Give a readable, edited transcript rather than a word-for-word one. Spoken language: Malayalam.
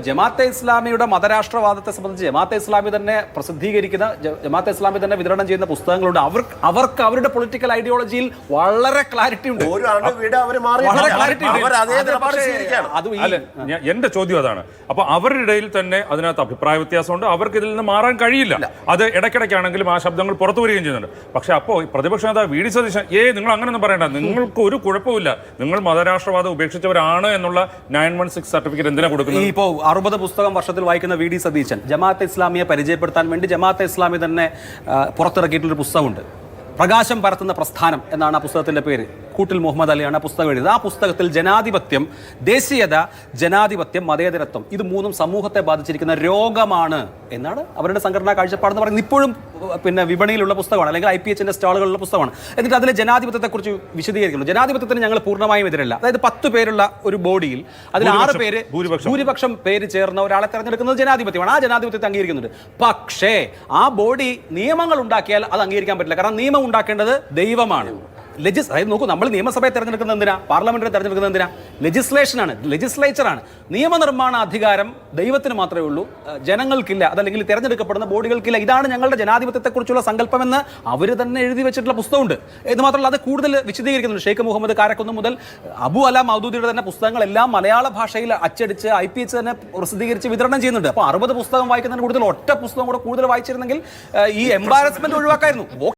ജമാഅത്തെ ഇസ്ലാമിയുടെ മതരാഷ്ട്രവാദത്തെ സംബന്ധിച്ച് ജമാഅത്തെ ഇസ്ലാമി തന്നെ പ്രസിദ്ധീകരിക്കുന്ന, ജമാഅത്തെ ഇസ്ലാമി തന്നെ വിതരണം ചെയ്യുന്ന പുസ്തകങ്ങളുണ്ട്. അവർക്ക് അവരുടെ പൊളിറ്റിക്കൽ ഐഡിയോളജിയിൽ വളരെ ക്ലാരിറ്റി ഉണ്ട്. എന്റെ ചോദ്യം അതാണ്. അപ്പൊ അവരുടെ ഇടയിൽ തന്നെ അതിനകത്ത് അഭിപ്രായ വ്യത്യാസമുണ്ട്. അവർക്ക് ഇതിൽ നിന്ന് മാറാൻ കഴിയില്ല. അത് ഇടയ്ക്കിടയ്ക്കാണെങ്കിലും ആ ശബ്ദങ്ങൾ പുറത്തു വരികയും ചെയ്യുന്നുണ്ട്. പക്ഷെ അപ്പോൾ പ്രതിപക്ഷ നേതാവ് വി ഡി സതീശൻ നിങ്ങൾ അങ്ങനെയൊന്നും പറയണ്ട, നിങ്ങൾക്ക് ഒരു കുഴപ്പമില്ല, നിങ്ങൾ മതരാഷ്ട്രവാദം ഉപേക്ഷിച്ചവരാണ് എന്നുള്ള 916 സർട്ടിഫിക്കറ്റ് എന്തിനാ കൊടുക്കുന്നത്? ഇപ്പോ 60 പുസ്തകം വർഷത്തിൽ വായിക്കുന്ന വി ഡി സതീശൻ ജമാഅത്തെ ഇസ്ലാമിയെ പരിചയപ്പെടുത്താൻ വേണ്ടി ജമാഅത്തെ ഇസ്ലാമി തന്നെ പുറത്തിറക്കിയിട്ടുള്ളൊരു പുസ്തകമുണ്ട്. പ്രകാശം പരത്തുന്ന പ്രസ്ഥാനം എന്നാണ് ആ പുസ്തകത്തിന്റെ പേര്. കൂട്ടിൽ മുഹമ്മദ് അലിയാണ് ആ പുസ്തകം എഴുതിയത്. ആ പുസ്തകത്തിൽ ജനാധിപത്യം, ദേശീയത, ജനാധിപത്യം, മതേതരത്വം ഇത് മൂന്നും സമൂഹത്തെ ബാധിച്ചിരിക്കുന്ന രോഗമാണ് എന്നാണ് അവരുടെ സംഘടനാ കാഴ്ചപ്പാടെന്ന് പറയുന്നത്. ഇപ്പോഴും പിന്നെ വിപണിയിലുള്ള പുസ്തകമാണ്, അല്ലെങ്കിൽ IPH സ്റ്റാളുകളിലുള്ള പുസ്തകമാണ്. എന്നിട്ട് അതിലെ ജനാധിപത്യത്തെക്കുറിച്ച് വിശദീകരിക്കുന്നു. ജനാധിപത്യത്തിന് ഞങ്ങൾ പൂർണ്ണമായും എതിരല്ല. അതായത് 10 പേരുള്ള ഒരു ബോഡിയിൽ അതിൽ 6 പേര്, ഭൂരിപക്ഷം പേര് ചേർന്ന ഒരാളെ തെരഞ്ഞെടുക്കുന്നത് ജനാധിപത്യമാണ്. ആ ജനാധിപത്യത്തെ അംഗീകരിക്കുന്നുണ്ട്. പക്ഷേ ആ ബോഡി നിയമങ്ങൾ ഉണ്ടാക്കിയാൽ അത് അംഗീകരിക്കാൻ പറ്റില്ല. കാരണം നിയമം ഉണ്ടാക്കേണ്ടത് ദൈവമാണ്. അതായത് നോക്കൂ, നമ്മൾ നിയമസഭയെ തെരഞ്ഞെടുക്കുന്നത് എന്തിനാ, പാർലമെന്റിനെ തെരഞ്ഞെടുക്കുന്നത് എന്തിനാ? ലെജിസ്ലേഷനാണ്, ലെജിസ്ലേച്ചറാണ്. നിയമനിർമ്മാണ അധികാരം ദൈവത്തിന് മാത്രമേ ഉള്ളൂ, ജനങ്ങൾക്കില്ല. അതല്ലെങ്കിൽ തെരഞ്ഞെടുക്കപ്പെടുന്ന ബോഡികൾക്കില്ല. ഇതാണ് ഞങ്ങളുടെ ജനാധിപത്യത്തെക്കുറിച്ചുള്ള സങ്കല്പമെന്ന് അവർ തന്നെ എഴുതി വെച്ചിട്ടുള്ള പുസ്തകമുണ്ട്. ഇത് മാത്രമല്ല, അത് കൂടുതൽ വിശദീകരിക്കുന്നുണ്ട്. ഷെയ്ഖ് മുഹമ്മദ് കാരക്കുന്ന് മുതൽ അബു അല മൗദൂദിയുടെ തന്നെ പുസ്തകങ്ങളെല്ലാം മലയാള ഭാഷയിൽ അച്ചടിച്ച് IPH തന്നെ പ്രസിദ്ധീകരിച്ച് വിതരണം ചെയ്യുന്നുണ്ട്. അപ്പോൾ 60 പുസ്തകം വായിക്കുന്നതിന് കൂടുതൽ ഒറ്റ പുസ്തകം കൂടെ കൂടുതൽ വായിച്ചിരുന്നെങ്കിൽ ഈ എംബാരസ്മെന്റ് ഒഴിവാക്കായിരുന്നു.